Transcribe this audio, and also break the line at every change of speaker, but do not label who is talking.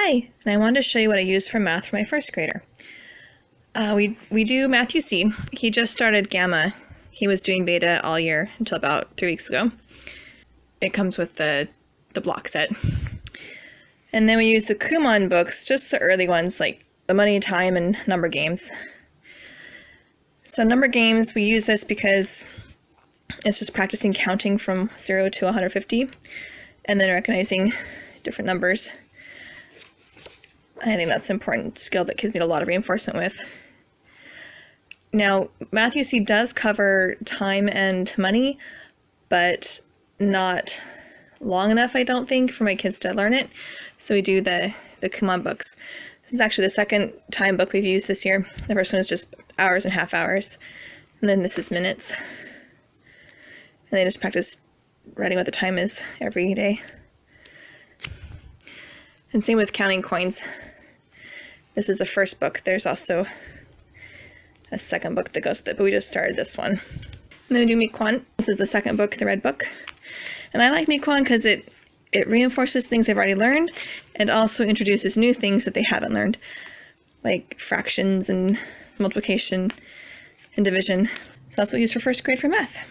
Hi, and I wanted to show you what I use for math for my first grader. We do Math UC. He just started Gamma. He was doing beta all year until about 3 weeks ago. It comes with the block set. And then we use the Kumon books, just the early ones like the Money, Time, and Number Games. So Number Games, we use this because it's just practicing counting from 0 to 150 and then recognizing different numbers. I think that's an important skill that kids need a lot of reinforcement with. Now, Math UC does cover time and money, but not long enough, I don't think, for my kids to learn it. So we do the Kumon books. This is actually the second time book we've used this year. The first one is just hours and half hours, and then this is minutes. And they just practice writing what the time is every day. And same with counting coins. This is the first book. There's also a second book that goes with it, but we just started this one. And then we do Miquon. This is the second book, the red book. And I like Miquon because it reinforces things they've already learned and also introduces new things that they haven't learned, like fractions and multiplication and division. So that's what we use for first grade for math.